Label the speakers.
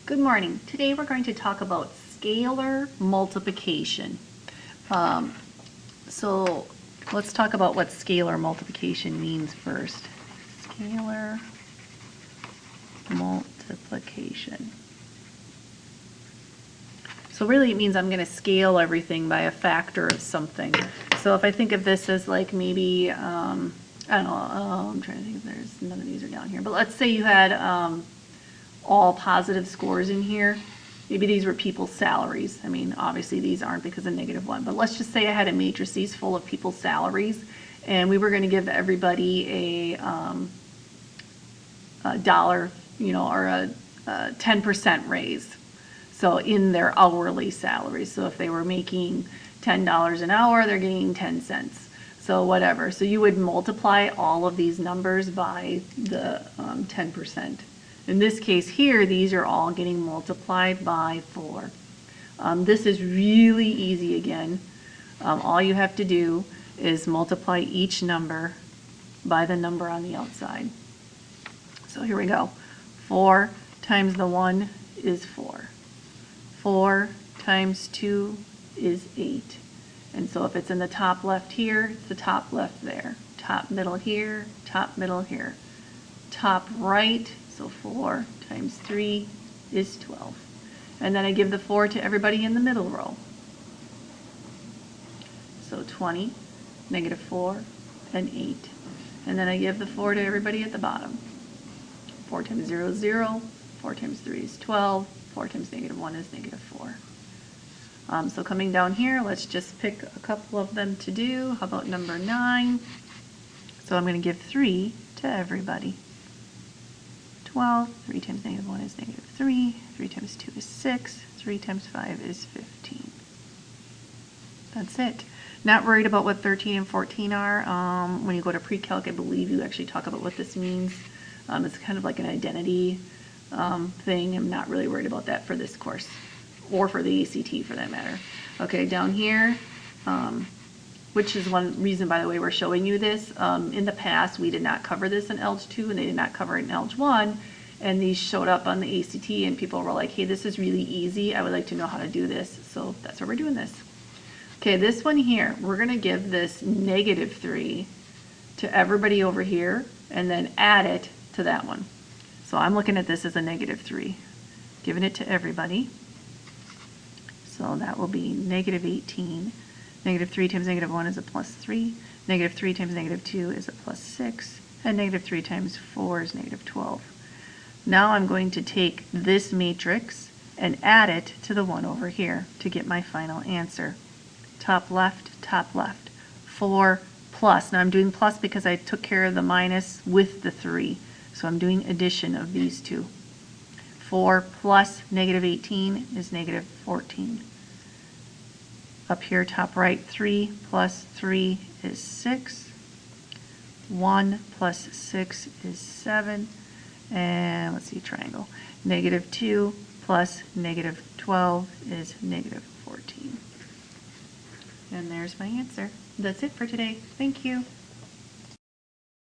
Speaker 1: Good morning. Today we're going to talk about scalar multiplication. So let's talk about what scalar multiplication means first. Scalar multiplication. So really it means I'm going to scale everything by a factor of something. So if I think of this as like maybe, I don't know, I'm trying to think if there's, none of these are down here, but let's say you had all positive scores in here. Maybe these were people's salaries. I mean, obviously these aren't because of -1, but let's just say I had a matrices full of people's salaries and we were going to give everybody a dollar, or a 10% raise. So in their hourly salaries. So if they were making $10 an hour, they're getting 10 cents. So whatever. So you would multiply all of these numbers by the 10%. In this case here, these are all getting multiplied by 4. This is really easy again. All you have to do is multiply each number by the number on the outside. So here we go. 4 times the 1 is 4. 4 times 2 is 8. And so if it's in the top left here, it's the top left there. Top middle here, top middle here. Top right, so 4 times 3 is 12. And then I give the 4 to everybody in the middle row. So 20, -4, and 8. And then I give the 4 to everybody at the bottom. 4 times 0 is 0, 4 times 3 is 12, 4 times -1 is -4. So coming down here, let's just pick a couple of them to do. How about number 9? So I'm going to give 3 to everybody. 12, 3 times -1 is -3, 3 times 2 is 6, 3 times 5 is 15. That's it. Not worried about what 13 and 14 are. When you go to pre-calc, I believe you actually talk about what this means. It's kind of like an identity thing. I'm not really worried about that for this course, or for the ACT for that matter. Okay, down here, which is one reason, by the way, we're showing you this. In the past, we did not cover this in Algebra 2, and they did not cover it in Algebra 1, and these showed up on the ACT, and people were like, hey, this is really easy. I would like to know how to do this, so that's why we're doing this. Okay, this one here, we're going to give this -3 to everybody over here, and then add it to that one. So I'm looking at this as a -3, giving it to everybody. So that will be -18. -3 times -1 is a +3. -3 times -2 is a +6. And -3 times 4 is -12. Now I'm going to take this matrix and add it to the one over here to get my final answer. Top left, 4 plus. Now I'm doing plus because I took care of the minus with the 3. So I'm doing addition of these two. 4 plus -18 is -14. Up here, top right, 3 plus 3 is 6. 1 plus 6 is 7. And let's see, triangle. -2 plus -12 is -14. And there's my answer. That's it for today. Thank you.